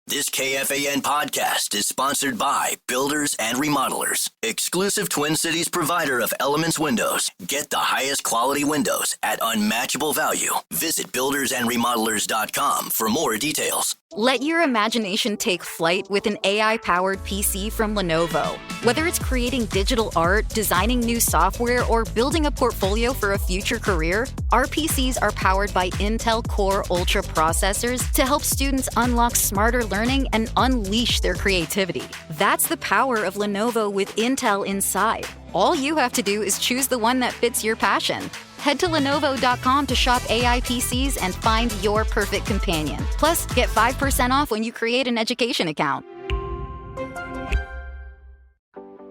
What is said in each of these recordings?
This KFAN podcast is sponsored by Builders and Remodelers, exclusive Twin Cities provider of Elements Windows. Get the highest quality windows at unmatchable value. Visit buildersandremodelers.com for more details. Let your imagination take flight with an AI-powered PC from Lenovo. Whether it's creating digital art, designing new software, or building a portfolio for a future career, our PCs are powered by Intel Core Ultra processors to help students unlock smarter learning and unleash their creativity. That's the power of Lenovo with Intel inside. All you have to do is choose the one that fits your passion. Head to Lenovo.com to shop AI PCs and find your perfect companion. Plus, get 5% off when you create an education account.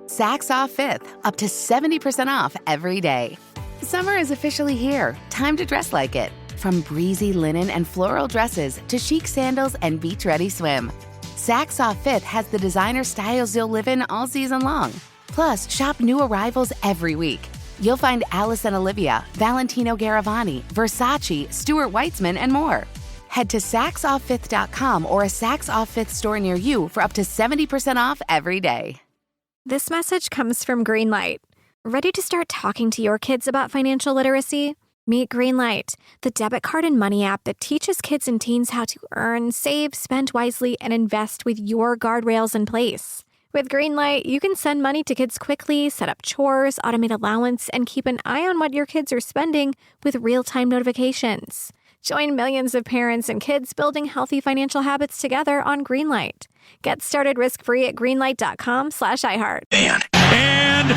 Saks Off 5th, up to 70% off every day. Summer is officially here. Time to dress like it. From breezy linen and floral dresses to chic sandals and beach-ready swim. Saks Off 5th has the designer styles you'll live in all season long. Plus, shop new arrivals every week. You'll find Alice and Olivia, Valentino Garavani, Versace, Stuart Weitzman, and more. Head to SaksOff5th.com or a Saks Off 5th store near you for up to 70% off every day. This message comes from Greenlight. Ready to start talking to your kids about financial literacy? Meet Greenlight, the debit card and money app that teaches kids and teens how to earn, save, spend wisely, and invest with your guardrails in place. With Greenlight, you can send money to kids quickly, set up chores, automate allowance, and keep an eye on what your kids are spending with real-time notifications. Join millions of parents and kids building healthy financial habits together on Greenlight. Get started risk-free at greenlight.com/iHeart. And boom!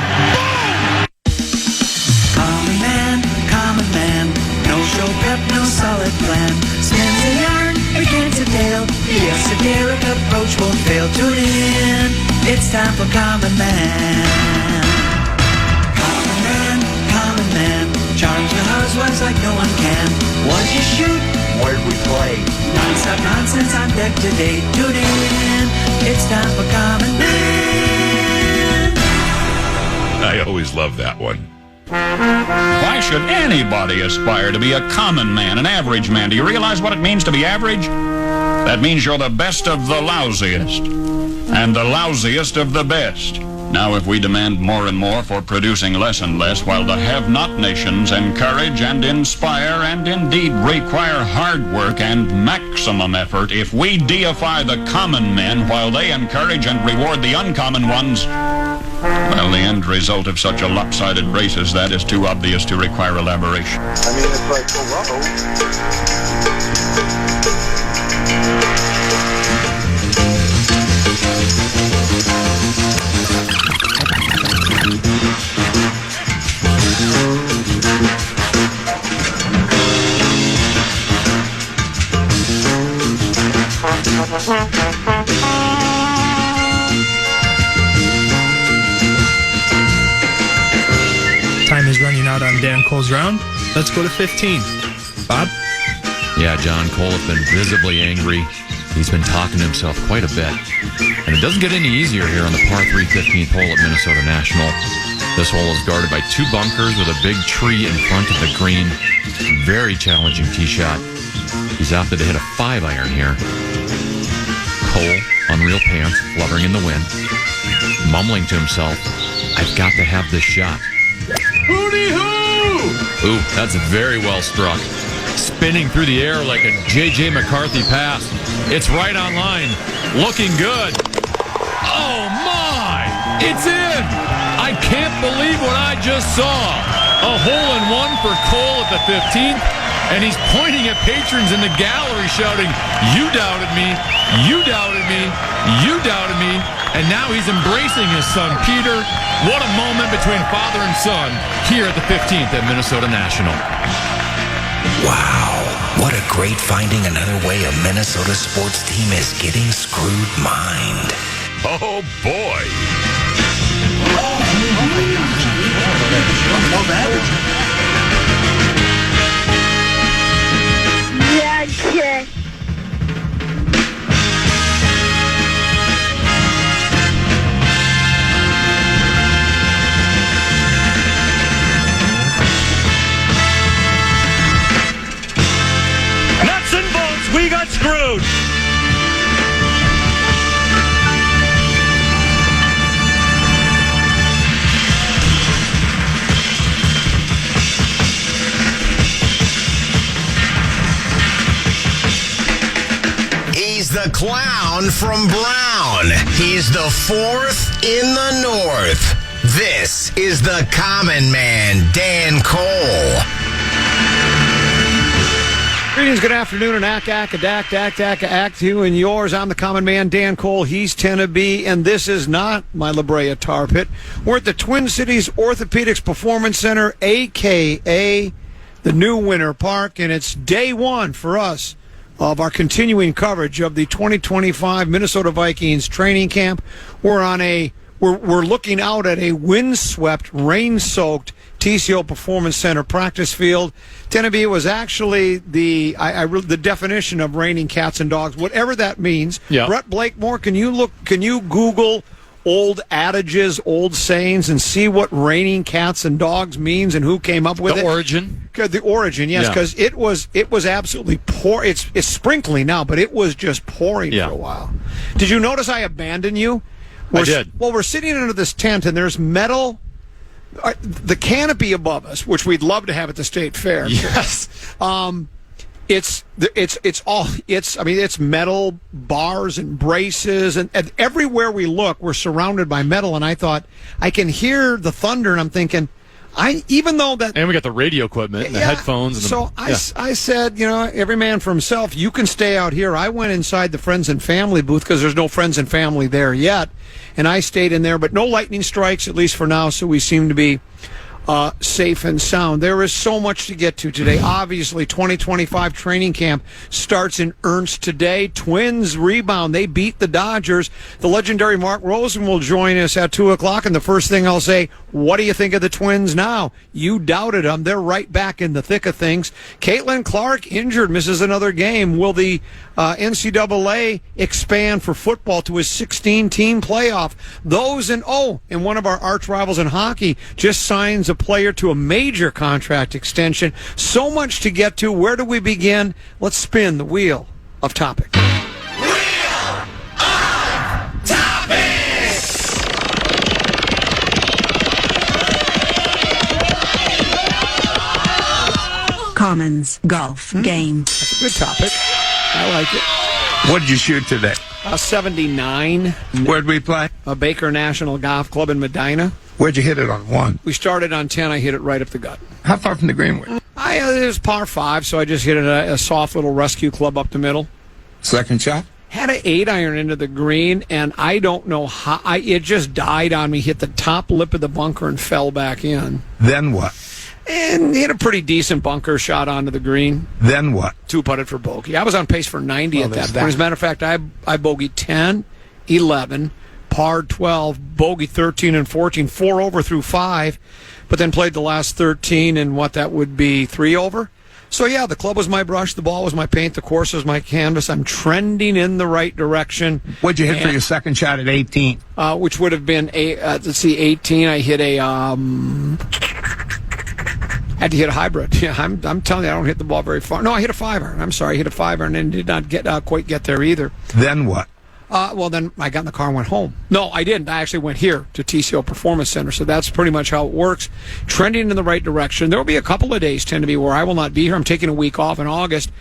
Common man, no show pep, no solid plan. Spins a yarn, begins a tale. Yes, a Derek approach won't fail. Tune in, it's time for Common Man. Common man, charms the housewives like no one can. What'd you shoot? Where'd we play? Non-stop nonsense on deck today. Tune in, it's time for Common Man. I always love that one. Why should anybody aspire to be a common man, an average man? Do you realize what it means to be average? That means you're the best of the lousiest, and the lousiest of the best. Now, if we demand more and more for producing less and less, while the have-not nations encourage and inspire and indeed require hard work and maximum effort, if we deify the common men while they encourage and reward the uncommon ones, well, the end result of such a lopsided race as that is too obvious to require elaboration. I mean, it's like, hello. Time is running out on Dan Cole's round. Let's go to 15. Bob? Yeah, John Cole has been visibly angry. He's been talking to himself quite a bit. And it doesn't get any easier here on the par 3 15th hole at Minnesota National. This hole is guarded by two bunkers with a big tree in front of the green. Very challenging tee shot. He's opted to hit a 5-iron here. Cole, unreal pants, fluttering in the wind, mumbling to himself, I've got to have this shot. Hooty-hoo! Ooh, that's very well struck. Spinning through the air like a J.J. McCarthy pass. It's right on line. Looking good. Oh, my! It's in! I can't believe what I just saw. A hole-in-one for Cole at the 15th, and he's pointing at patrons in the gallery shouting, you doubted me, you doubted me, you doubted me, and now he's embracing his son, Peter. What a moment between father and son here at the 15th at Minnesota National. Wow, what a great finding another way a Minnesota sports team is getting screwed mind. Oh, boy. Yeah, Nuts and bolts, we got screwed. the clown from Brown. He's the fourth in the north. This is the Common Man, Dan Cole. Greetings, good afternoon, and act you and yours. I'm the Common Man, Dan Cole. He's Tennessee, and this is not my La Brea Tar Pit. We're at the Twin Cities Orthopedics Performance Center, a.k.a. the new Winter Park, and it's day one for us of our continuing coverage of the 2025 Minnesota Vikings training camp. We're looking out at a windswept, rain-soaked TCO Performance Center practice field. Tennessee was actually the definition of raining cats and dogs, whatever that means. Yeah. Brett Blakemore, can you Google old adages, old sayings, and see what raining cats and dogs means and who came up with it? The origin. The origin, yes, because it was absolutely pour. It's sprinkling now, but it was just pouring for a while. Did you notice I abandoned you? I did. Well, we're sitting under this tent, and there's metal. The canopy above us, which we'd love to have at the State Fair. Yes. It's metal bars and braces, and everywhere we look, we're surrounded by metal. And I thought, I can hear the thunder, and I'm thinking, and we got the radio equipment and the headphones. And I said, every man for himself. You can stay out here. I went inside the friends and family booth because there's no friends and family there yet, and I stayed in there. But no lightning strikes, at least for now. So we seem to be safe and sound. There is so much to get to today. Obviously, 2025 training camp starts in earnest today. Twins rebound. They beat the Dodgers. The legendary Mark Rosen will join us at 2 o'clock, and the first thing I'll say, what do you think of the Twins now? You doubted them. They're right back in the thick of things. Caitlin Clark injured, misses another game. Will the NCAA expand for football to a 16-team playoff? And one of our arch rivals in hockey just signs a player to a major contract extension. So much to get to. Where do we begin? Let's spin the wheel of topic. Wheel of Topics! Commons Golf Game. That's a good topic. I like it. What did you shoot today? 79. Where'd we play? Baker National Golf Club in Medina. Where'd you hit it on 1? We started on 10. I hit it right up the gut. How far from the green were you? It was par 5, so I just hit it a soft little rescue club up the middle. Second shot? Had an 8-iron into the green, and I don't know how. It just died on me, hit the top lip of the bunker, and fell back in. Then what? And he had a pretty decent bunker shot onto the green. Then what? 2-putted for bogey. I was on pace for 90 at that point. As a matter of fact, I bogeyed 10, 11, par 12, bogey 13 and 14, 4 over through 5, but then played the last 13 and what that would be 3 over. So, the club was my brush, the ball was my paint, the course was my canvas. I'm trending in the right direction. What'd you hit for your second shot at 18? Which would have been, 18. I hit had to hit a hybrid. Yeah, I'm telling you, I don't hit the ball very far. No, I hit a 5-iron. I'm sorry, I hit a 5-iron and did not quite get there either. Then what? Then I got in the car and went home. No, I didn't. I actually went here to TCO Performance Center, so that's pretty much how it works. Trending in the right direction. There will be a couple of days, where I will not be here. I'm taking a week off in August.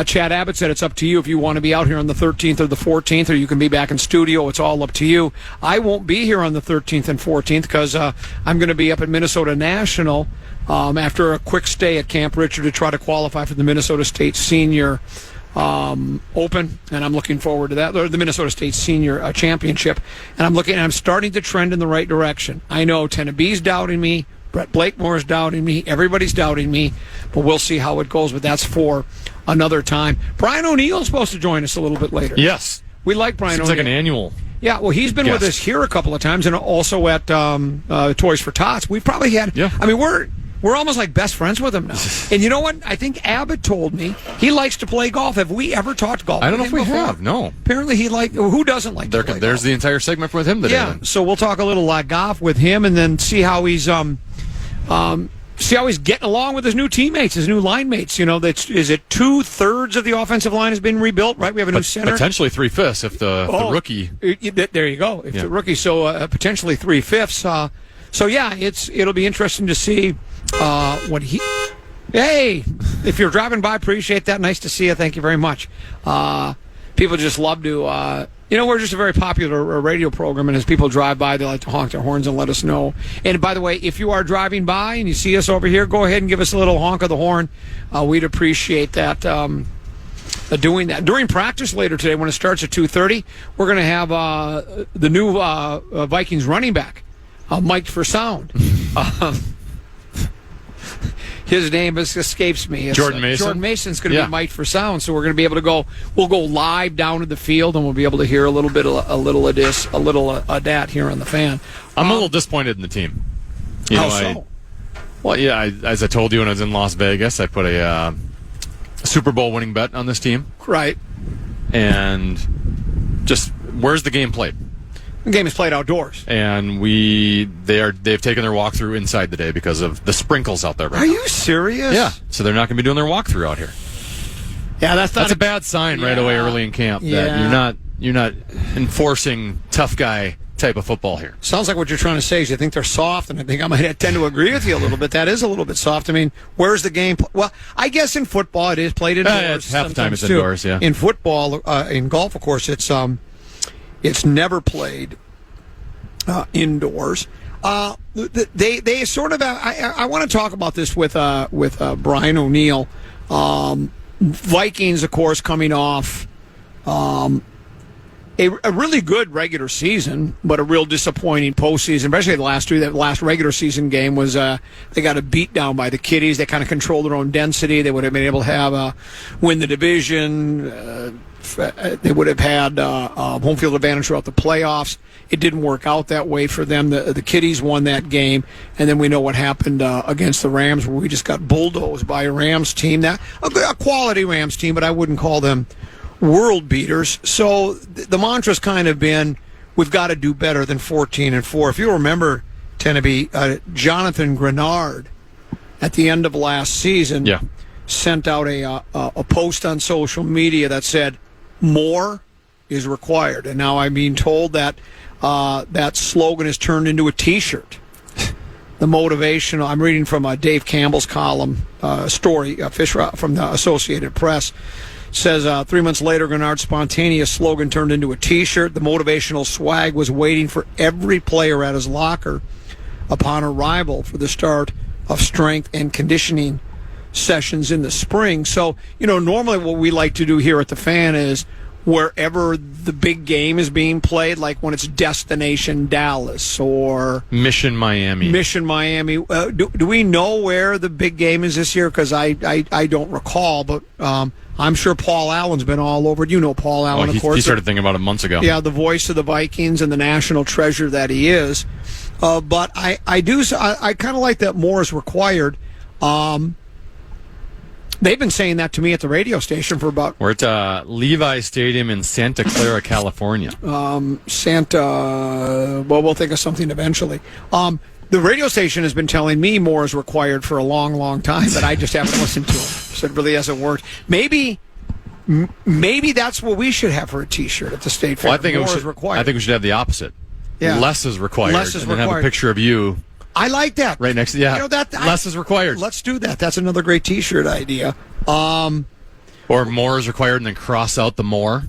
Chad Abbott said it's up to you if you want to be out here on the 13th or the 14th, or you can be back in studio. It's all up to you. I won't be here on the 13th and 14th because I'm going to be up at Minnesota National after a quick stay at Camp Richard to try to qualify for the Minnesota State Senior Open, and I'm looking forward to that, or the Minnesota State Senior Championship, and I'm starting to trend in the right direction. I know Tennessee's doubting me, Brett Blakemore's doubting me, everybody's doubting me, but we'll see how it goes, but that's for another time. Brian O'Neill's supposed to join us a little bit later. Yes. We like Brian O'Neill. Seems like an annual. Yeah, well, he's been with us here a couple of times, and also at Toys for Tots. We've probably had, we're almost like best friends with him now. And you know what? I think Abbott told me he likes to play golf. Have we ever talked golf? I don't know if we have. No. Apparently who doesn't like to play There's golf? the entire segment with him today. Yeah, so we'll talk a little golf with him and then see how he's getting along with his new teammates, his new line mates. Is it 2/3 of the offensive line has been rebuilt, right? We have a new center. Potentially 3/5 if the rookie. There you go. If the rookie, so potentially 3/5. It'll be interesting to see what he. Hey, if you're driving by, appreciate that. Nice to see you. Thank you very much. people just love to, we're just a very popular radio program, and as people drive by, they like to honk their horns and let us know. And by the way, if you are driving by and you see us over here, go ahead and give us a little honk of the horn. We'd appreciate that. Doing that during practice later today when it starts at 2:30, we're going to have the new Vikings running back mic'd for sound. His name escapes me. It's, Jordan Mason. Jordan Mason's going to be mic'd for sound, so we're going to be able to go. We'll go live down to the field, and we'll be able to hear a little bit, a little of this, a little of that here on the fan. I'm a little disappointed in the team. How so? As I told you when I was in Las Vegas, I put a Super Bowl winning bet on this team. Right. And just where's the game played? The game is played outdoors. And they've taken their walkthrough inside today because of the sprinkles out there right now. Are you serious? Yeah. So they're not going to be doing their walkthrough out here. Yeah, that's a bad sign right away early in camp that you're not enforcing tough guy type of football here. Sounds like what you're trying to say is you think they're soft, and I think I might tend to agree with you a little bit. That is a little bit soft. I mean, where's the game? Well, I guess in football it is played indoors. Half the time it's indoors, yeah. In football, in golf, of course, it's never played indoors. They sort of. I want to talk about this with Brian O'Neill. Vikings, of course, coming off a really good regular season, but a real disappointing postseason. Especially that last regular season game was they got a beat down by the Kitties. They kind of controlled their own density. They would have been able to have win the division. They would have had home field advantage throughout the playoffs. It didn't work out that way for them. The Kitties won that game, and then we know what happened against the Rams, where we just got bulldozed by a Rams team, a quality Rams team, but I wouldn't call them world beaters. So the mantra's kind of been, we've got to do better than 14-4. If you remember, Teneby, Jonathan Grenard at the end of last season sent out a post on social media that said, more is required. And now I'm being told that that slogan is turned into a T-shirt. The motivational, I'm reading from Dave Campbell's column story, Fisher from the Associated Press. Says 3 months later, Grenard's spontaneous slogan turned into a T-shirt. The motivational swag was waiting for every player at his locker upon arrival for the start of strength and conditioning sessions in the spring. So, normally what we like to do here at the Fan is wherever the big game is being played, like when it's Destination Dallas or Mission Miami. Do we know where the big game is this year? Because I don't recall, but I'm sure Paul Allen's been all over it. You know Paul Allen, of course. He started thinking about it months ago. Yeah, the voice of the Vikings and the national treasure that he is. But I kind of like that more is required. They've been saying that to me at the radio station for about... We're at Levi Stadium in Santa Clara, California. We'll think of something eventually. The radio station has been telling me more is required for a long, long time, but I just haven't listened to it. So it really hasn't worked. Maybe that's what we should have for a T-shirt at the State Fair. Well, I think more is required. I think we should have the opposite. Yeah. Less is required. And then have a picture of you. I like that. Right next to less is required. Let's do that. That's another great T-shirt idea. Or more is required, and then cross out the more.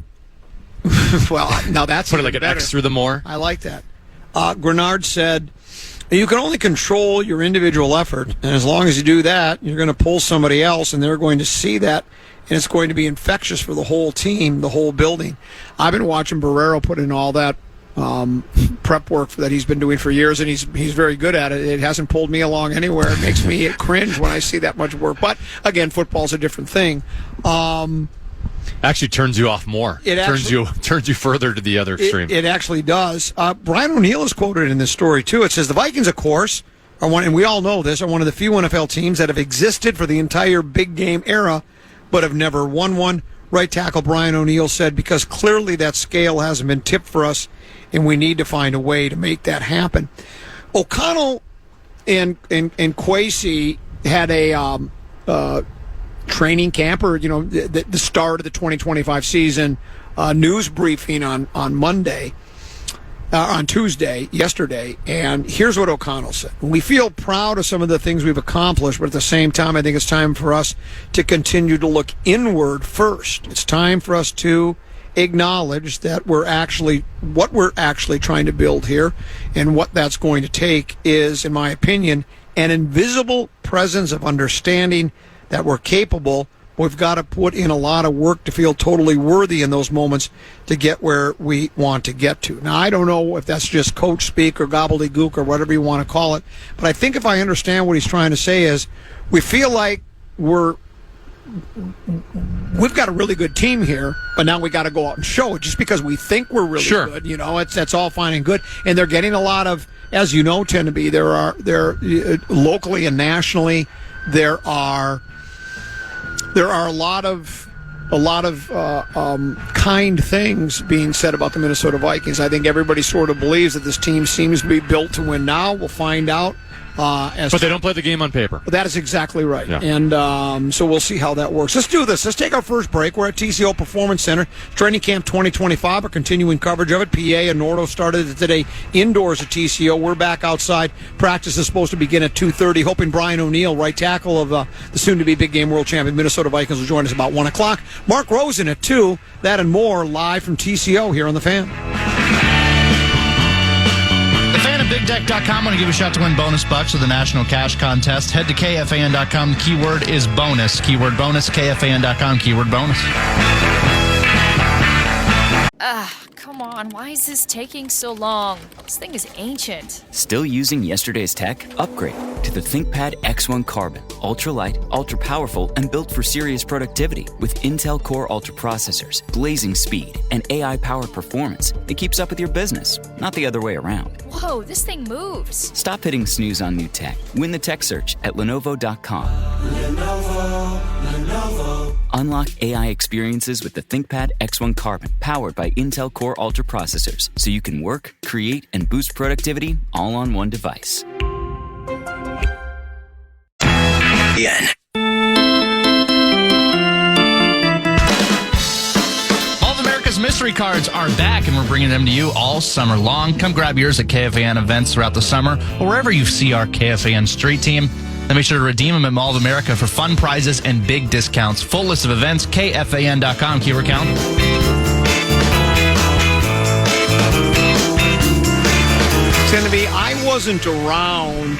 Well, now that's put it like an X through the more. I like that. Grenard said, "You can only control your individual effort, and as long as you do that, you're going to pull somebody else, and they're going to see that, and it's going to be infectious for the whole team, the whole building." I've been watching Barrero put in all that prep work that he's been doing for years, and he's very good at it. It hasn't pulled me along anywhere. It makes me cringe when I see that much work. But again, football's a different thing. Actually turns you off more. Turns you further to the other extreme. It actually does. Brian O'Neill is quoted in this story too. It says the Vikings, of course, are one, and we all know this, are one of the few NFL teams that have existed for the entire big game era, but have never won one. Right tackle Brian O'Neill said, because clearly that scale hasn't been tipped for us, and we need to find a way to make that happen. O'Connell and Kwesi had a training camp, or the start of the 2025 season news briefing on Tuesday, yesterday, and here's what O'Connell said. We feel proud of some of the things we've accomplished, but at the same time, I think it's time for us to continue to look inward first. It's time for us to acknowledge that what we're actually trying to build here, and what that's going to take is, in my opinion, an invisible presence of understanding that we're capable. We've got to put in a lot of work to feel totally worthy in those moments to get where we want to get to. Now, I don't know if that's just coach speak or gobbledygook or whatever you want to call it, but I think if I understand what he's trying to say is we feel like we've got a really good team here, but now we got to go out and show it. Just because we think we're really good, that's all fine and good. And they're getting a lot of, as you know, tend to be there locally and nationally there are a lot of kind things being said about the Minnesota Vikings. I think everybody sort of believes that this team seems to be built to win now. We'll find out. But they don't play the game on paper. That is exactly right. Yeah. And so we'll see how that works. Let's do this. Let's take our first break. We're at TCO Performance Center. Training Camp 2025. We're continuing coverage of it. PA and Nordo started it today indoors at TCO. We're back outside. Practice is supposed to begin at 2:30. Hoping Brian O'Neill, right tackle of the soon-to-be big game world champion Minnesota Vikings, will join us about 1 o'clock. Mark Rosen at 2. That and more live from TCO here on The Fan. BigDeck.com. I want to give a shot to win bonus bucks with the National Cash Contest. Head to KFAN.com. The keyword is bonus. Keyword bonus. KFAN.com. Keyword bonus. Come on. Why is this taking so long? This thing is ancient. Still using yesterday's tech? Upgrade to the ThinkPad X1 Carbon. Ultra-light, ultra-powerful, and built for serious productivity. With Intel Core Ultra processors, blazing speed, and AI-powered performance, it keeps up with your business, not the other way around. Whoa, this thing moves. Stop hitting snooze on new tech. Win the tech search at Lenovo.com. Lenovo. Unlock AI experiences with the ThinkPad X1 Carbon, powered by Intel Core Ultra processors, so you can work, create, and boost productivity all on one device. All of America's mystery cards are back, and we're bringing them to you all summer long. Come grab yours at KFAN events throughout the summer, or wherever you see our KFAN street team. Then make sure to redeem them at Mall of America for fun prizes and big discounts. Full list of events, KFAN.com. Keyword count. I wasn't around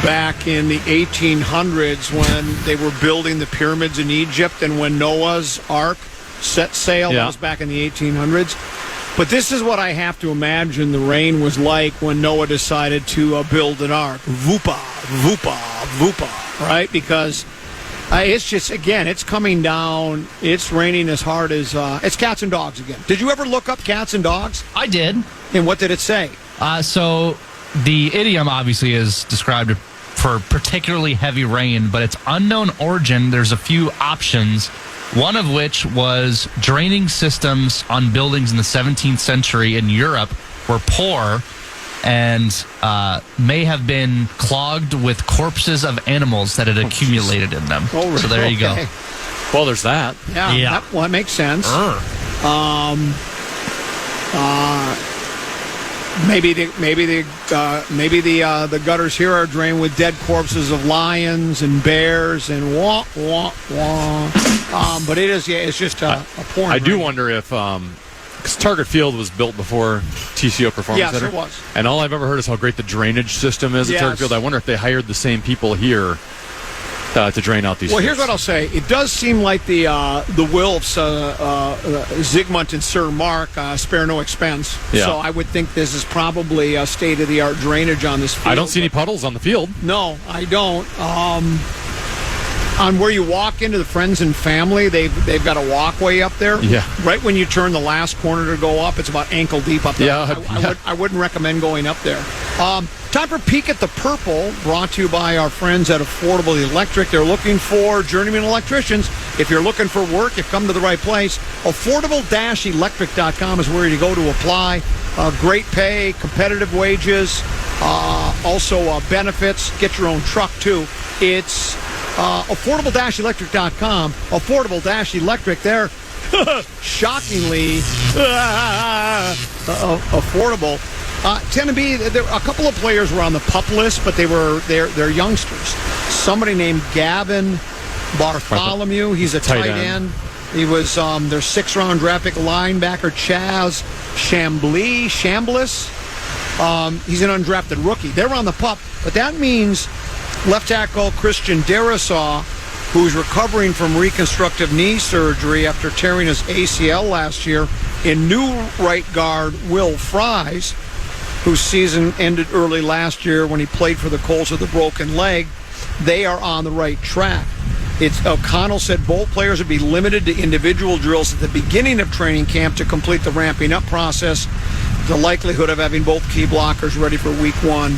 back in the 1800s when they were building the pyramids in Egypt and when Noah's Ark set sail. Yeah. That was back in the 1800s. But this is what I have to imagine the rain was like when Noah decided to build an ark. Vupa, vupa, vupa, right? Because it's just, again, it's coming down. It's raining as hard as, it's cats and dogs again. Did you ever look up cats and dogs? I did. And what did it say? So the idiom obviously is described for particularly heavy rain, but its unknown origin, there's a few options, one of which was draining systems on buildings in the 17th century in Europe were poor and may have been clogged with corpses of animals that had accumulated in them. Oh, really? So there you go. Well, there's that. Yeah. That makes sense. Maybe the gutters here are drained with dead corpses of lions and bears and wah wah wah. But it is, it's just a pouring. I do wonder if because Target Field was built before TCO Performance Center. Yes, it was. And all I've ever heard is how great the drainage system is at Target Field. I wonder if they hired the same people here to drain out these. Well, here's what I'll say. It does seem like the Wilfs, Zygmunt and Sir Mark, spare no expense. Yeah. So I would think this is probably a state-of-the-art drainage on this field. I don't see any puddles on the field. No, I don't. On where you walk into the friends and family, they've got a walkway up there. Yeah. Right when you turn the last corner to go up, it's about ankle deep up there. Yeah. I wouldn't recommend going up there. Time for Peek at the Purple, brought to you by our friends at Affordable Electric. They're looking for journeyman electricians. If you're looking for work, you've come to the right place. Affordable-electric.com is where you go to apply. Great pay, competitive wages, also benefits. Get your own truck, too. It's affordable-electric.com. Affordable-electric, they're shockingly affordable. Tend to be, a couple of players were on the PUP list, but they're youngsters. Somebody named Gavin Bartholomew, he's a tight end. He was their 6th-round draft pick linebacker, Chaz Chambliss. He's an undrafted rookie. They're on the pup, but that means left tackle Christian Darrisaw, who's recovering from reconstructive knee surgery after tearing his ACL last year, and new right guard Will Fries, whose season ended early last year when he played for the Colts with a broken leg. They are on the right track. O'Connell said both players would be limited to individual drills at the beginning of training camp to complete the ramping up process. The likelihood of having both key blockers ready for week 1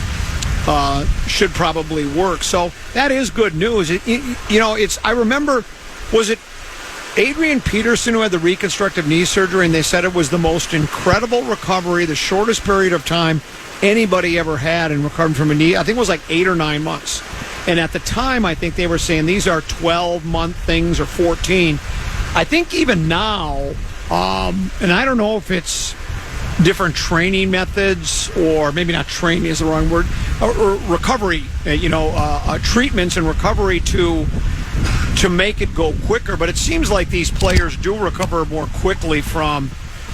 should probably work. So that is good news. I remember, was it Adrian Peterson who had the reconstructive knee surgery, and they said it was the most incredible recovery, the shortest period of time anybody ever had in recovering from a knee. I think it was like 8 or 9 months. And at the time, I think they were saying these are 12-month things or 14. I think even now, and I don't know if it's different training methods, or maybe not training is the wrong word, or recovery, treatments and recovery to make it go quicker. But it seems like these players do recover more quickly from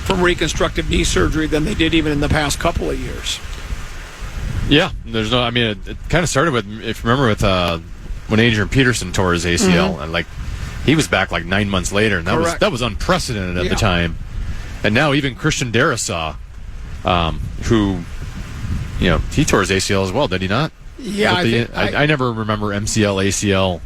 reconstructive knee surgery than they did even in the past couple of years. Yeah, it kind of started with, if you remember, with when Adrian Peterson tore his ACL, and he was back 9 months later, and that was unprecedented at the time. And now even Christian Darrisaw, who, he tore his ACL as well, did he not? Yeah, I never remember MCL, ACL,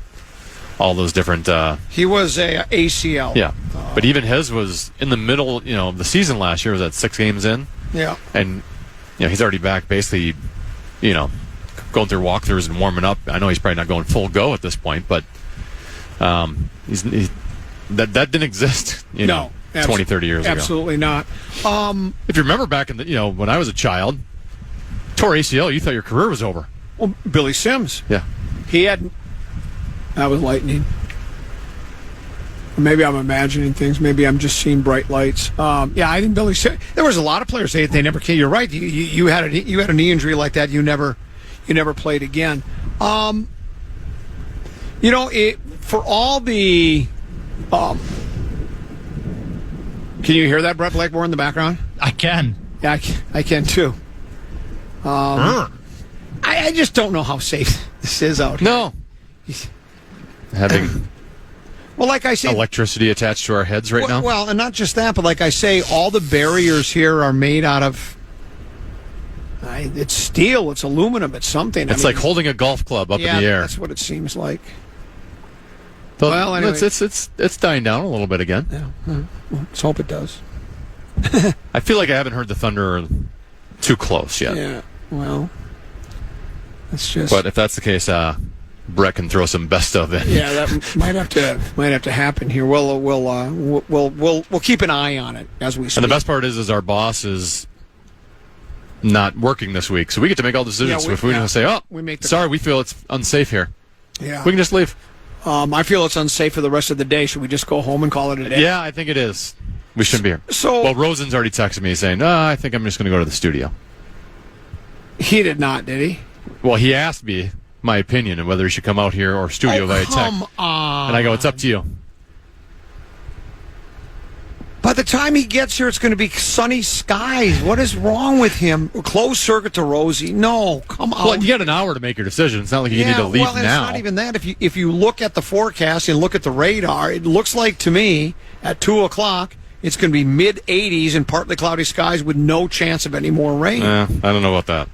all those different. He was a ACL. Yeah, but even his was in the middle, of the season last year. Was that 6 games in? Yeah, and he's already back, basically. Going through walkthroughs and warming up. I know he's probably not going full go at this point, but that didn't exist, 20, 30 years ago. Absolutely not. If you remember back in the, when I was a child, tore ACL, you thought your career was over. Well, Billy Sims. Yeah. That was lightning. Maybe I'm imagining things. Maybe I'm just seeing bright lights. I think Billy Sims. There was a lot of players say they never came. You're right. You had a knee injury like that. You never played again. For all the. Can you hear that, Brett Blackmore, in the background? I can. Yeah, I can too. I just don't know how safe this is out here. No. Having. Well, like I say, electricity attached to our heads right now. Well, and not just that, but like I say, all the barriers here are made out of. It's steel, it's aluminum, it's something. It's like holding a golf club up in the air. That's what it seems like. But well, anyway, it's dying down a little bit again. Yeah, well, let's hope it does. I feel like I haven't heard the thunder too close yet. Yeah, well, it's just. But if that's the case, Brett can throw some best of in. Yeah, that might have to happen here. We'll keep an eye on it as we speak. And the best part is our boss is not working this week, so we get to make all the decisions. If we say, we feel it's unsafe here. Yeah, we can just leave. I feel it's unsafe for the rest of the day. Should we just go home and call it a day? Yeah, I think it is. We shouldn't be here. Well, Rosen's already texted me saying, I think I'm just going to go to the studio. He did not, did he? Well, he asked me my opinion on whether he should come out here or studio via text. Come on. And I go, it's up to you. By the time he gets here, it's going to be sunny skies. What is wrong with him? Closed circuit to Rosie. No, come on. Well, you got an hour to make your decision. It's not like you need to leave now. Well, it's not even that. If you look at the forecast and look at the radar, it looks like to me at 2 o'clock it's going to be mid-80s and partly cloudy skies with no chance of any more rain. I don't know about that.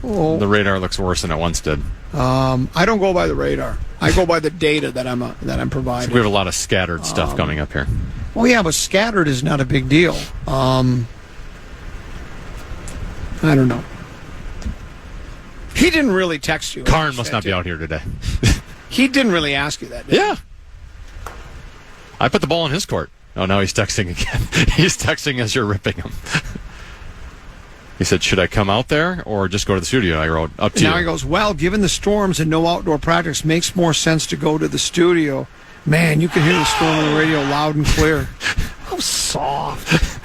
Oh. The radar looks worse than it once did. I don't go by the radar. I go by the data that I'm providing. So we have a lot of scattered stuff coming up here. Well, yeah, but scattered is not a big deal. I don't know. He didn't really text you. Karn must not be out here today. He didn't really ask you that, did he? I put the ball in his court. Oh, now he's texting again. He's texting as you're ripping him. He said, should I come out there or just go to the studio? I wrote, up to you. Now he goes, well, given the storms and no outdoor practice, makes more sense to go to the studio. Man, you can hear the storm on the radio loud and clear. How soft.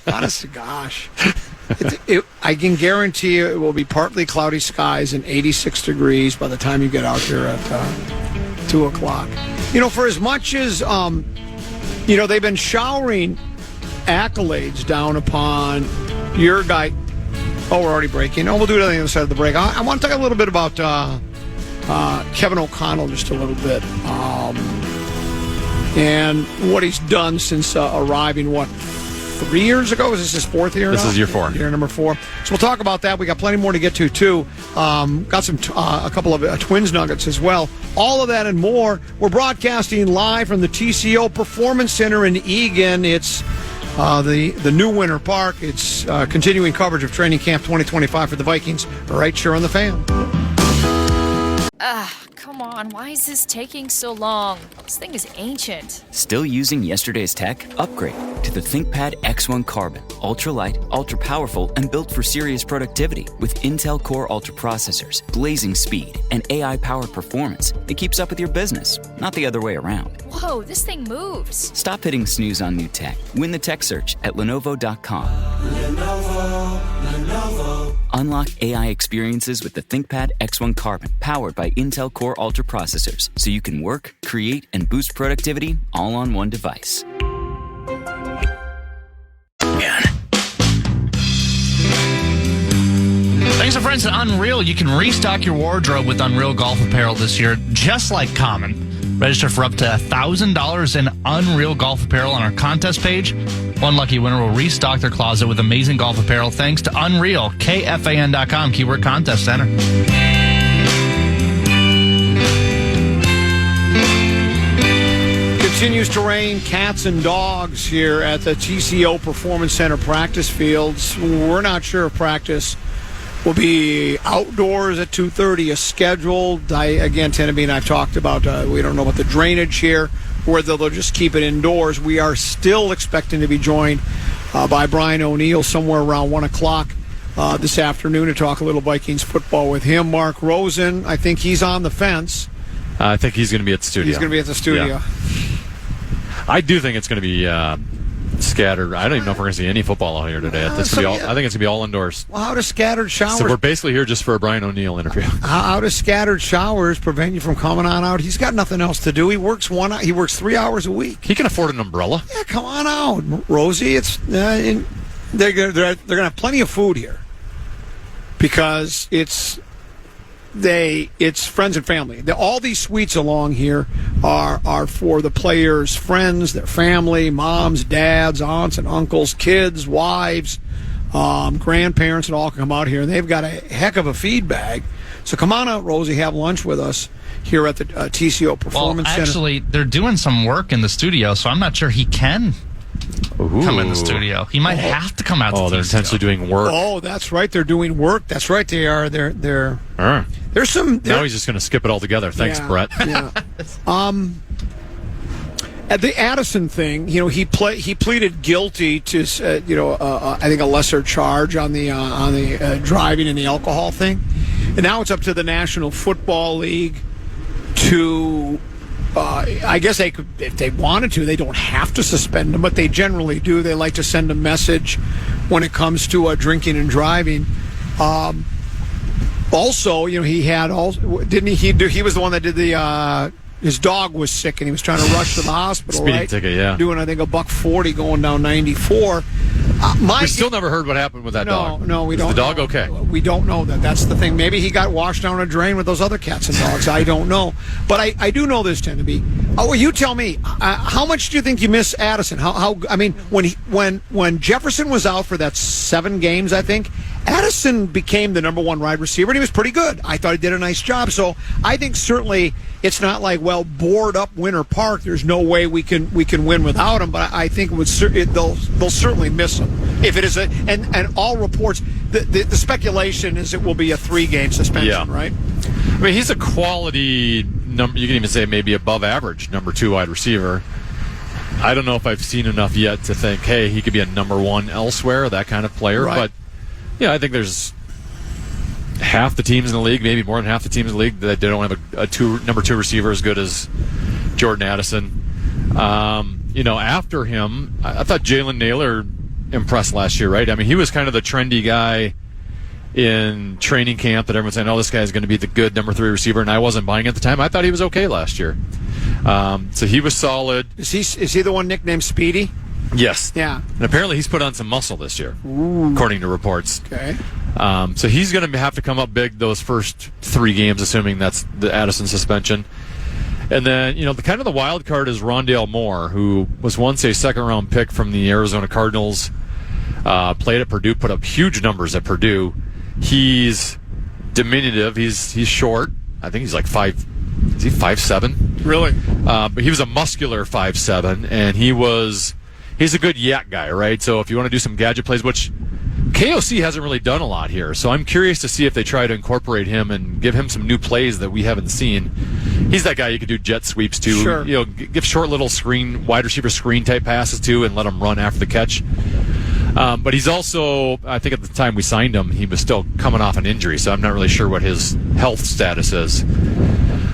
Honest to gosh. I can guarantee you it will be partly cloudy skies and 86 degrees by the time you get out here at 2 o'clock. For as much as You know, they've been showering accolades down upon your guy. Oh, we're already breaking. Oh, we'll do it on the other side of the break. I want to talk a little bit about Kevin O'Connell just a little bit. And what he's done since arriving, 3 years ago? Is this his fourth year? This now? is year 4. Year number 4. So we'll talk about that. We got plenty more to get to, too. Got some a couple of Twins nuggets as well. All of that and more. We're broadcasting live from the TCO Performance Center in Eagan. It's the new Winter Park. It's continuing coverage of Training Camp 2025 for the Vikings. Right here on the Fan. Come on, why is this taking so long? This thing is ancient. Still using yesterday's tech? Upgrade to the ThinkPad X1 Carbon. Ultra-light, ultra-powerful, and built for serious productivity. With Intel Core Ultra processors, blazing speed, and AI-powered performance that keeps up with your business, not the other way around. Whoa, this thing moves. Stop hitting snooze on new tech. Win the tech search at Lenovo.com. Lenovo. Unlock AI experiences with the ThinkPad X1 Carbon, powered by Intel Core Ultra processors, so you can work, create, and boost productivity all on one device. Thanks to friends at Unreal, you can restock your wardrobe with Unreal Golf Apparel this year, just like Common. Register for up to $1,000 in Unreal Golf Apparel on our contest page. One lucky winner will restock their closet with amazing golf apparel thanks to Unreal. KFAN.com, keyword contest center. Continues to rain cats and dogs here at the TCO Performance Center practice fields. We're not sure if practice will be outdoors at 2:30 as scheduled. Again, Tenneby and I've talked about, we don't know about the drainage here, whether they'll just keep it indoors. We are still expecting to be joined by Brian O'Neill somewhere around 1 o'clock this afternoon to talk a little Vikings football with him. Mark Rosen, I think he's on the fence. I think he's going to be at the studio. He's going to be at the studio. Yeah. I do think it's going to be scattered. I don't even know if we're going to see any football out here today. I think it's going to be all indoors. Well, how do scattered showers... So we're basically here just for a Brian O'Neill interview. How do scattered showers prevent you from coming on out? He's got nothing else to do. He works 3 hours a week. He can afford an umbrella. Yeah, come on out, Rosie. It's they're going to have plenty of food here because it's friends and family. All these suites along here are for the players' friends, their family, moms, dads, aunts and uncles, kids, wives, grandparents, and all can come out here. And they've got a heck of a feed bag. So come on out, Rosie, have lunch with us here at the TCO Performance Center. Actually, they're doing some work in the studio, so I'm not sure he can come in the studio. He might have to come out to the they're TCO. intensely doing work. Oh, that's right. They're doing work. That's right. They are. There's some... Now he's just going to skip it all together. Thanks, Brett. Yeah. At the Addison thing, he pleaded guilty to, I think a lesser charge on the driving and the alcohol thing, and now it's up to the National Football League to. I guess they could, if they wanted to. They don't have to suspend him, but they generally do. They like to send a message when it comes to drinking and driving. Also, he had didn't he? He was the one that did the. His dog was sick and he was trying to rush to the hospital. Speeding ticket, yeah. Doing I think $140 going down 94. We still never heard what happened with that dog. No, we don't. Is the dog okay? We don't know that. That's the thing. Maybe he got washed down a drain with those other cats and dogs. I don't know. But I do know this, Tenneby. You tell me. How much do you think you miss Addison? When Jefferson was out for that 7 games, I think Addison became the number 1 wide receiver, and he was pretty good. I thought he did a nice job. So I think certainly it's not like, board up Winter Park. There's no way we can win without him. But I think they'll certainly miss him. If it is and all reports, the speculation is it will be a 3-game suspension, right? I mean, he's a quality number. You can even say maybe above average number 2 wide receiver. I don't know if I've seen enough yet to think, hey, he could be a number 1 elsewhere, that kind of player. Right. But yeah, I think there's half the teams in the league, maybe more than half the teams in the league, that they don't have a number 2 receiver as good as Jordan Addison. After him, I thought Jalen Naylor impressed last year, right? I mean, he was kind of the trendy guy in training camp that everyone's saying, this guy is going to be the good number 3 receiver, and I wasn't buying at the time. I thought he was okay last year. So he was solid. Is he the one nicknamed Speedy? Yes. Yeah. And apparently he's put on some muscle this year, according to reports. Okay. So he's going to have to come up big those first 3 games, assuming that's the Addison suspension. And then, kind of the wild card is Rondale Moore, who was once a second-round pick from the Arizona Cardinals, played at Purdue, put up huge numbers at Purdue. He's diminutive. He's short. I think he's like 5'7"? Really? But he was a muscular 5'7", and he's a good yak guy, right? So if you want to do some gadget plays, which KOC hasn't really done a lot here, so I'm curious to see if they try to incorporate him and give him some new plays that we haven't seen. He's that guy you could do jet sweeps to, sure. Give short little wide receiver screen type passes to, and let him run after the catch. But he's also, I think at the time we signed him, he was still coming off an injury, so I'm not really sure what his health status is.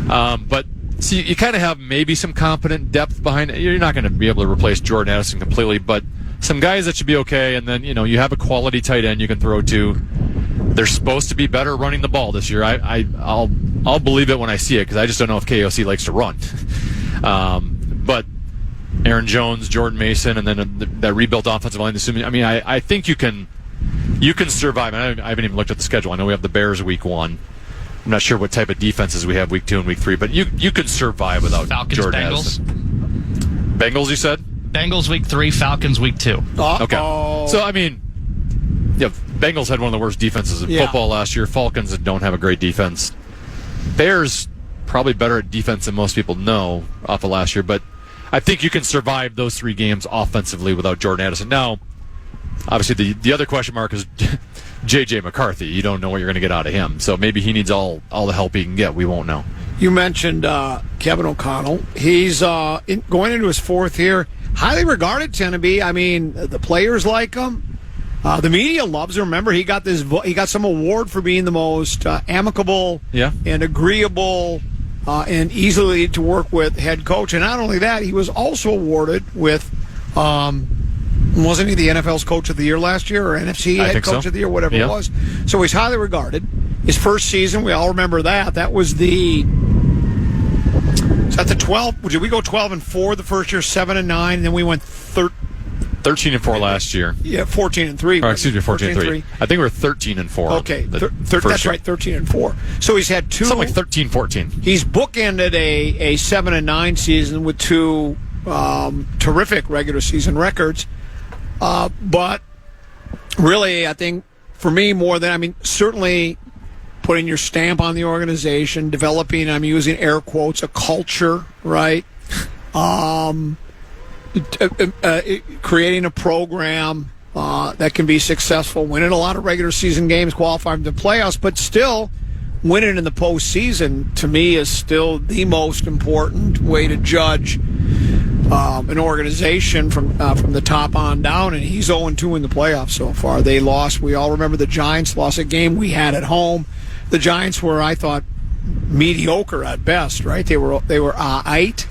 But so you kind of have maybe some competent depth behind it. You're not going to be able to replace Jordan Addison completely, but some guys that should be okay. And then, you have a quality tight end you can throw to. They're supposed to be better running the ball this year. I'll believe it when I see it, because I just don't know if KOC likes to run. But Aaron Jones, Jordan Mason, and then that rebuilt offensive line. I think you can survive. I haven't even looked at the schedule. I know we have the Bears week 1. I'm not sure what type of defenses we have week 2 and week 3, but you could survive without Falcons, Jordan Bengals. Addison. Bengals, you said? Bengals week 3, Falcons week 2. Okay. So, Bengals had one of the worst defenses in football last year. Falcons don't have a great defense. Bears probably better at defense than most people know off of last year, but I think you can survive those 3 games offensively without Jordan Addison. Now, obviously, the other question mark is J.J. McCarthy. You don't know what you're going to get out of him. So maybe he needs all the help he can get. We won't know. You mentioned Kevin O'Connell. He's going into his 4th year. Highly regarded, Teneby. The players like him. The media loves him. Remember, he got some award for being the most amicable and agreeable and easily to work with head coach. And not only that, he was also awarded with wasn't he the NFL's Coach of the Year last year, or NFC Head Coach of the Year, whatever it was? So he's highly regarded. His first season, we all remember that. That was the 12? Did we go 12-4 the first year, 7-9, and then we went 13-4 last year. Yeah, 14-3. Or, excuse me, 14-3. I think we were 13-4. Okay, that's right, 13-4. So he's had 2. Something like 13-14. He's bookended a 7-9 season with 2 terrific regular season records. But really, I think for me, more than, certainly putting your stamp on the organization, developing, I'm using air quotes, a culture, right? Creating a program that can be successful, winning a lot of regular season games, qualifying to playoffs, but still winning in the postseason, to me, is still the most important way to judge an organization from the top on down, and he's 0-2 in the playoffs so far. They lost. We all remember the Giants lost a game we had at home. The Giants were, I thought, mediocre at best, right? They were 8.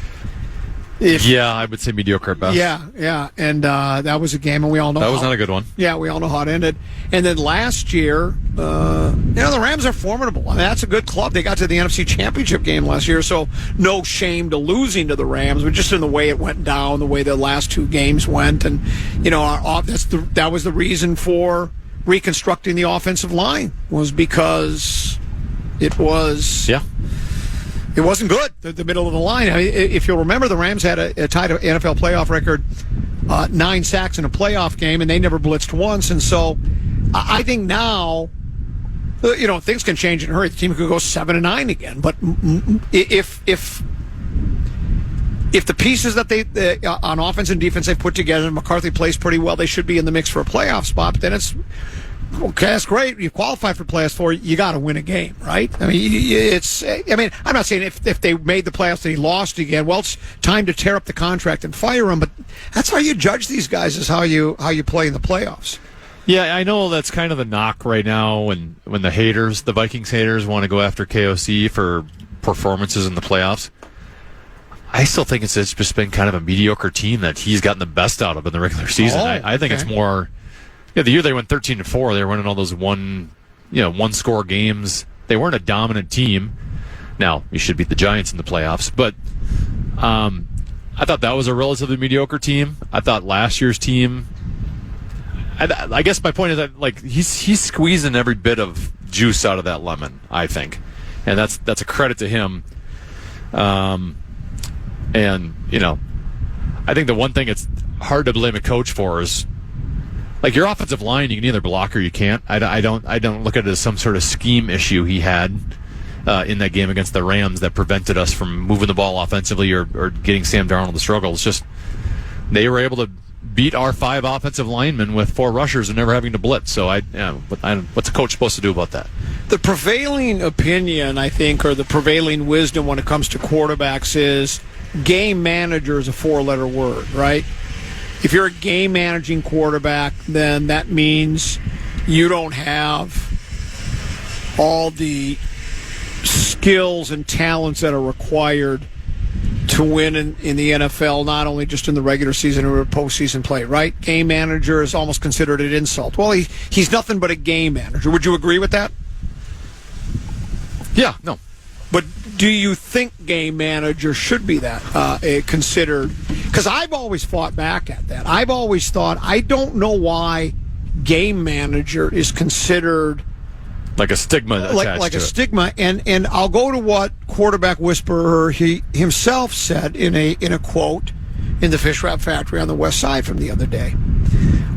I would say mediocre at best. Yeah, and that was a game, and we all know that was not a good one. Yeah, we all know how it ended. And then last year, the Rams are formidable. That's a good club. They got to the NFC Championship game last year, so no shame to losing to the Rams, but just in the way it went down, the way the last 2 games went, and that was the reason for reconstructing the offensive line, was because it was it wasn't good, the middle of the line. If you'll remember, the Rams had a tied NFL playoff record, 9 sacks in a playoff game, and they never blitzed once. And so I think now, things can change in a hurry. The team could go 7-9 again. But if the pieces that they on offense and defense they've put together, and McCarthy plays pretty well, they should be in the mix for a playoff spot. But then it's okay, that's great. You qualify for playoffs 4. You got to win a game, right? I'm not saying if they made the playoffs and he lost again, well, it's time to tear up the contract and fire him. But that's how you judge these guys, is how you play in the playoffs. Yeah, I know that's kind of the knock right now when the Vikings haters want to go after KOC for performances in the playoffs. I still think it's just been kind of a mediocre team that he's gotten the best out of in the regular season. I think it's more. Yeah, the year they went 13-4, they were winning all those one-score games. They weren't a dominant team. Now, you should beat the Giants in the playoffs, but I thought that was a relatively mediocre team. I thought last year's team, I guess my point is that like he's squeezing every bit of juice out of that lemon, I think. And that's a credit to him. And, I think the one thing it's hard to blame a coach for is, like, your offensive line, you can either block or you can't. I don't look at it as some sort of scheme issue he had in that game against the Rams that prevented us from moving the ball offensively or getting Sam Darnold to struggle. It's just they were able to beat our 5 offensive linemen with 4 rushers and never having to blitz. So what's a coach supposed to do about that? The prevailing opinion, I think, or the prevailing wisdom when it comes to quarterbacks is game manager is a 4-letter word, right? If you're a game managing quarterback, then that means you don't have all the skills and talents that are required to win in the NFL, not only just in the regular season or postseason play, right? Game manager is almost considered an insult. Well, he's nothing but a game manager. Would you agree with that? Yeah, no. But do you think game manager should be that considered? Because I've always fought back at that. I've always thought, I don't know why game manager is considered like a stigma attached like to a it. stigma. And I'll go to what quarterback whisperer he himself said in a quote in the Fish Wrap Factory on the West Side from the other day.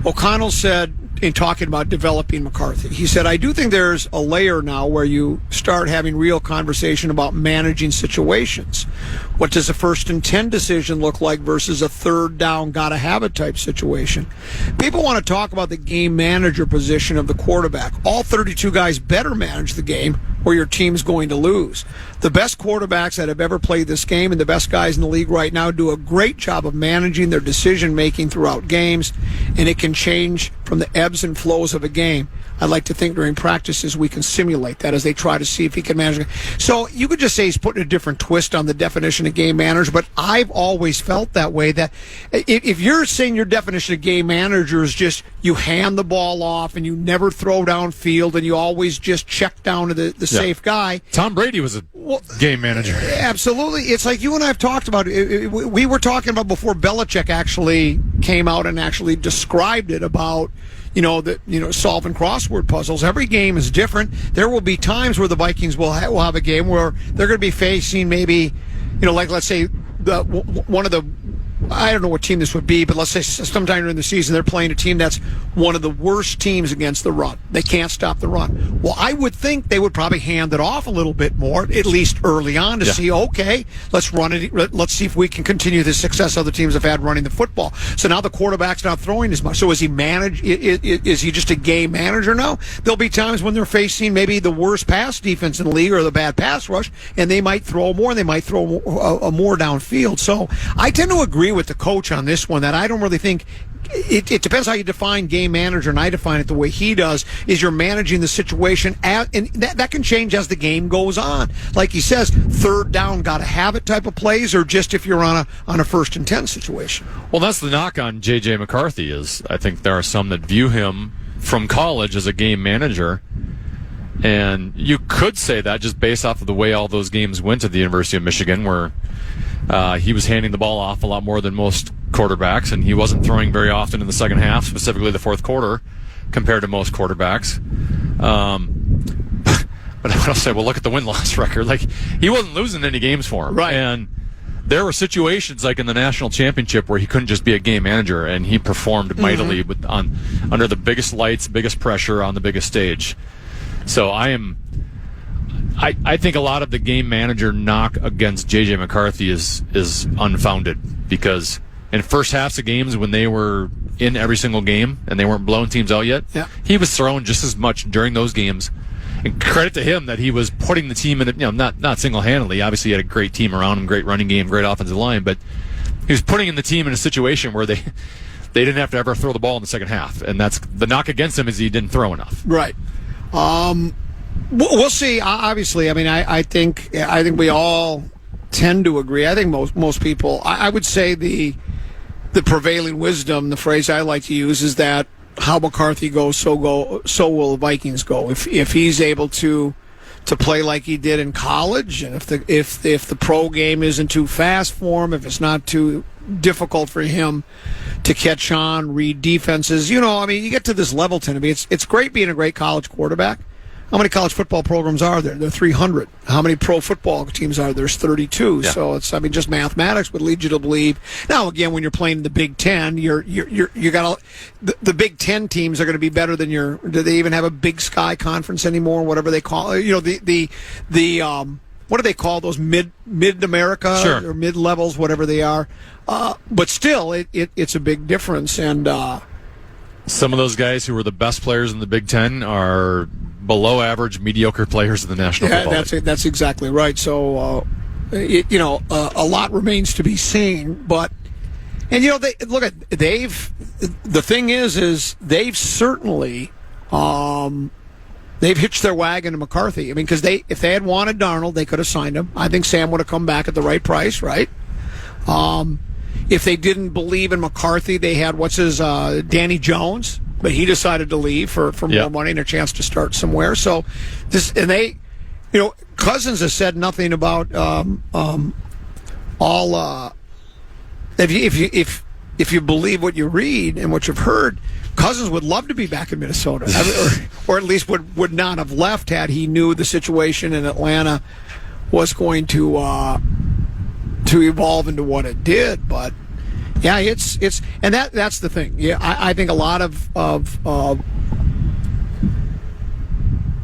O'Connell said, in talking about developing McCarthy, he said, I do think there's a layer now where you start having real conversation about managing situations. What does a 1st and 10 decision look like versus a 3rd down, gotta have it type situation? People want to talk about the game manager position of the quarterback. All 32 guys better manage the game or your team's going to lose. The best quarterbacks that have ever played this game and the best guys in the league right now do a great job of managing their decision making throughout games, and it can change from the ebbs and flows of a game. I'd like to think during practices we can simulate that as they try to see if he can manage it. So you could just say he's putting a different twist on the definition of game manager, but I've always felt that way, that if you're saying your definition of game manager is just you hand the ball off and you never throw downfield and you always just check down to the safe guy. Tom Brady was a game manager. Absolutely. It's like you and I have talked about it. We were talking about before Belichick actually came out and actually described it about solving crossword puzzles. Every game is different. There will be times where the Vikings will have a game where they're going to be facing maybe, like let's say one of the, I don't know what team this would be, but let's say sometime during the season they're playing a team that's one of the worst teams against the run. They can't stop the run. Well, I would think they would probably hand it off a little bit more, at least early on, to see, okay, let's run it. Let's see if we can continue the success other teams have had running the football. So now the quarterback's not throwing as much. So is he is he just a game manager now? There'll be times when they're facing maybe the worst pass defense in the league or the bad pass rush, and they might throw more, and they might throw more downfield. So I tend to agree with the coach on this one, that I don't really think it depends how you define game manager, and I define it the way he does, is you're managing the situation, and that can change as the game goes on. Like he says, 3rd down, gotta have it type of plays, or just if you're on a 1st and 10 situation. Well, that's the knock on J.J. McCarthy, is I think there are some that view him from college as a game manager, and you could say that just based off of the way all those games went at the University of Michigan, where he was handing the ball off a lot more than most quarterbacks, and he wasn't throwing very often in the second half, specifically the 4th quarter, compared to most quarterbacks. But I'll say, well, look at the win-loss record. Like, he wasn't losing any games for him. Right. And there were situations like in the national championship where he couldn't just be a game manager, and he performed mightily under the biggest lights, biggest pressure on the biggest stage. So I think a lot of the game manager knock against J.J. McCarthy is unfounded, because in first halves of games when they were in every single game and they weren't blowing teams out yet, he was throwing just as much during those games. And credit to him that he was putting the team in, not single-handedly. Obviously, he had a great team around him, great running game, great offensive line, but he was putting the team in a situation where they didn't have to ever throw the ball in the second half. And that's the knock against him, is he didn't throw enough. Right. We'll see. Obviously, I mean, I think we all tend to agree. I think most people. I would say the prevailing wisdom, the phrase I like to use, is that how McCarthy goes, so will the Vikings go. If he's able to to play like he did in college, and if the pro game isn't too fast for him, if it's not too difficult for him to catch on, read defenses, you get to this level, Tim. It's great being a great college quarterback. How many college football programs are there? There are 300. How many pro football teams are there? There's 32. Yeah. So it's, just mathematics would lead you to believe. Now, again, when you're playing in the Big Ten, you got the Big Ten teams are going to be better than do they even have a Big Sky Conference anymore? Whatever they call it. What do they call those mid America sure. or mid levels, whatever they are? But still, it's a big difference. And some of those guys who were the best players in the Big Ten are below average, mediocre players in the National Football League. That's exactly right. So, a lot remains to be seen. But, the thing is they've certainly, they've hitched their wagon to McCarthy. Because if they had wanted Darnold, they could have signed him. I think Sam would have come back at the right price, right? If they didn't believe in McCarthy, they had Danny Jones, but he decided to leave for more money and a chance to start somewhere. So Cousins has said nothing about if you believe what you read and what you've heard, Cousins would love to be back in Minnesota, or at least would not have left had he knew the situation in Atlanta was going to evolve into what it did. But yeah, it's and that's the thing. Yeah, I think a lot of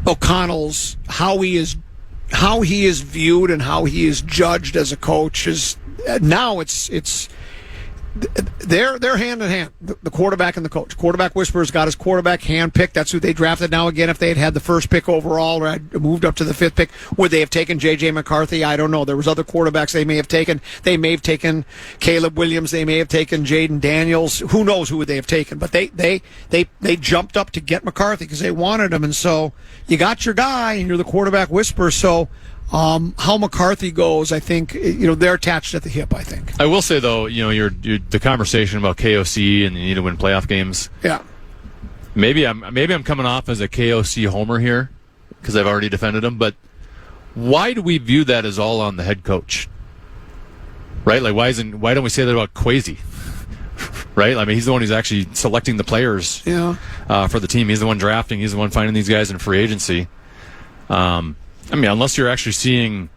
O'Connell's how he is viewed and how he is judged as a coach is now it's they're hand in hand, the quarterback and the coach. Quarterback whisperer's got his quarterback handpicked. That's who they drafted. Now again, if they had the first pick overall or had moved up to the 5th pick, would they have taken J.J. McCarthy? I don't know. There was other quarterbacks they may have taken. They may have taken Caleb Williams. They may have taken Jaden Daniels. Who knows who they have taken? But they jumped up to get McCarthy because they wanted him. And so you got your guy and you're the quarterback whisperer. So how McCarthy goes, I think, they're attached at the hip, I think. I will say, though, you're the conversation about KOC and you need to win playoff games. Yeah. Maybe I'm coming off as a KOC homer here because I've already defended him, but why do we view that as all on the head coach? Right? Like, why don't we say that about Kwesi? Right? He's the one who's actually selecting the players for the team. He's the one drafting. He's the one finding these guys in free agency. Unless you're actually seeing,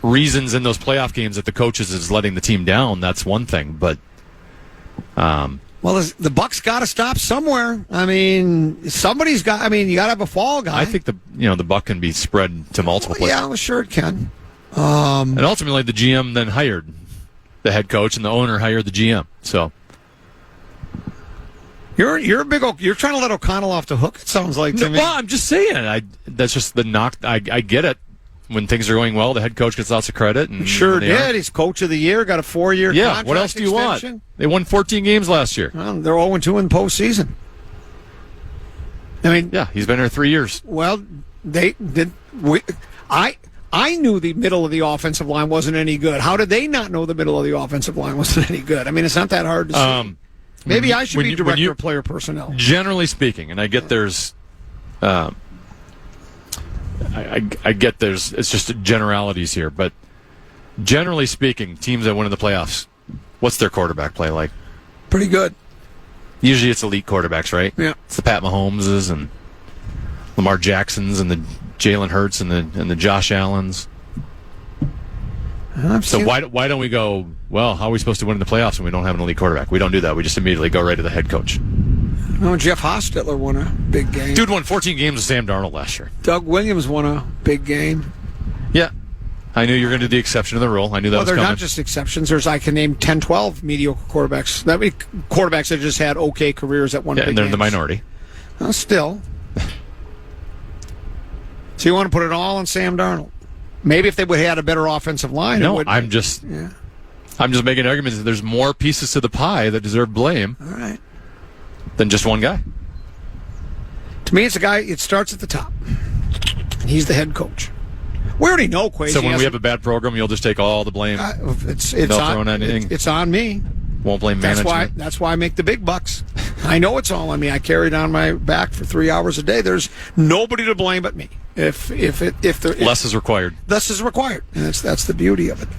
reasons in those playoff games that the coaches is letting the team down, that's one thing. But, the Bucks got to stop somewhere. Somebody's got. You got to have a fall guy. I think the buck can be spread to multiple places. Yeah, sure it can. And ultimately, the GM then hired the head coach, and the owner hired the GM. So. You're you're trying to let O'Connell off the hook, it sounds like to me. Well, I'm just saying. That's just the knock. I get it. When things are going well, the head coach gets lots of credit. And sure did. He's coach of the year, got a 4-year contract. What else do you extension. Want? They won 14 games last year. Well, they're 0-2 in postseason. He's been there 3 years. Well, they did. I knew the middle of the offensive line wasn't any good. How did they not know the middle of the offensive line wasn't any good? It's not that hard to see. Maybe I should be director of player personnel. Generally speaking, and I get there's, I get there's, it's just generalities here, but generally speaking, teams that win in the playoffs, what's their quarterback play like? Pretty good. Usually it's elite quarterbacks, right? Yeah. It's the Pat Mahomeses and Lamar Jacksons and the Jalen Hurts and the Josh Allens. So why don't we go, well, how are we supposed to win in the playoffs when we don't have an elite quarterback? We don't do that. We just immediately go right to the head coach. No, Jeff Hostetler won a big game. Dude won 14 games with Sam Darnold last year. Doug Williams won a big game. Yeah. I knew you were going to do the exception to the rule. I knew that was coming. Well, they're not just exceptions. I can name 10, 12 mediocre quarterbacks. That means quarterbacks that just had okay careers at one big and they're games. the minority. Well, still. So you want to put it all on Sam Darnold? Maybe if they would have had a better offensive line. No, I'm just making arguments that there's more pieces to the pie that deserve blame. All right. Than just one guy. To me, it's a guy. It starts at the top. He's the head coach. We already know Kwesi. So when we have a bad program, you'll just take all the blame. It's no on throwing anything. It's on me. Won't blame management. That's why I make the big bucks. I know it's all on me. I carried on my back for 3 hours a day. There's nobody to blame but me. If Less is required. Less is required, and that's the beauty of it.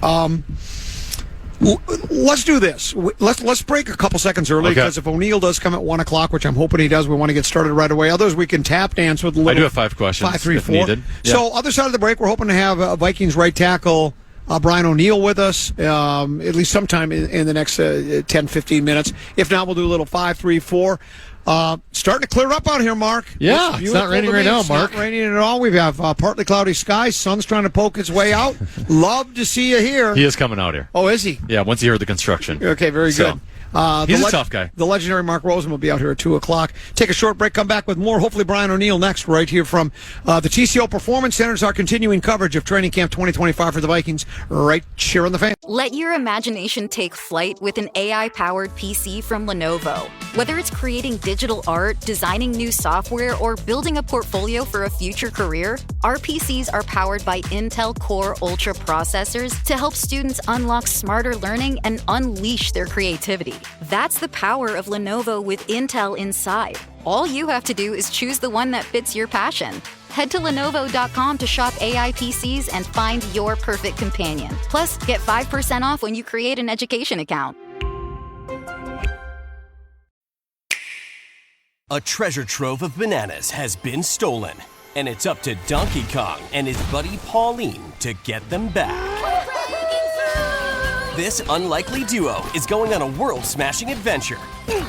Let's do this. Let's break a couple seconds early, because if O'Neill does come at 1 o'clock, which I'm hoping he does, we want to get started right away. Others, we can tap dance with a little. I do have 5 questions. 5, 3, if 4. Needed. Yeah. So, other side of the break, we're hoping to have Vikings right tackle Brian O'Neill with us, at least sometime in the next 10, 15 minutes. If not, we'll do a little 5, 3, 4. Starting to clear up out here, Mark. Yeah, it's not raining right now, Mark. It's not raining at all. We have partly cloudy skies. Sun's trying to poke its way out. Love to see you here. He is coming out here. Oh, is he? Yeah, once he heard the construction. Okay, very good. He's a tough guy. The legendary Mark Rosen will be out here at 2 o'clock. Take a short break, come back with more. Hopefully Brian O'Neill next, right here from the TCO Performance Centers, our continuing coverage of Training Camp 2025 for the Vikings, right here on the Fan. Let your imagination take flight with an AI-powered PC from Lenovo. Whether it's creating digital art, designing new software, or building a portfolio for a future career, our PCs are powered by Intel Core Ultra processors to help students unlock smarter learning and unleash their creativity. That's the power of Lenovo with Intel inside. All you have to do is choose the one that fits your passion. Head to Lenovo.com to shop AI PCs and find your perfect companion. Plus, get 5% off when you create an education account. A treasure trove of bananas has been stolen, and it's up to Donkey Kong and his buddy Pauline to get them back. This unlikely duo is going on a world-smashing adventure,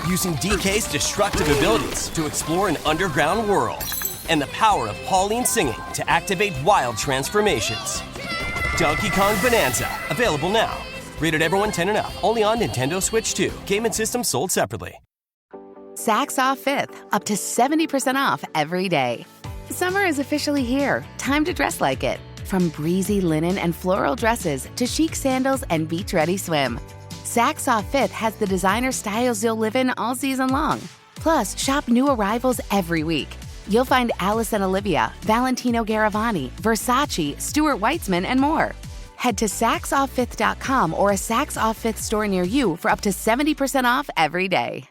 using DK's destructive abilities to explore an underground world, and the power of Pauline singing to activate wild transformations. Donkey Kong Bonanza, available now. Rated everyone 10 and up, only on Nintendo Switch 2. Game and system sold separately. Saks Off 5th, up to 70% off every day. Summer is officially here. Time to dress like it. From breezy linen and floral dresses to chic sandals and beach-ready swim. Saks Off 5th has the designer styles you'll live in all season long. Plus, shop new arrivals every week. You'll find Alice & Olivia, Valentino Garavani, Versace, Stuart Weitzman, and more. Head to SaksOff5th.com or a Saks Off 5th store near you for up to 70% off every day.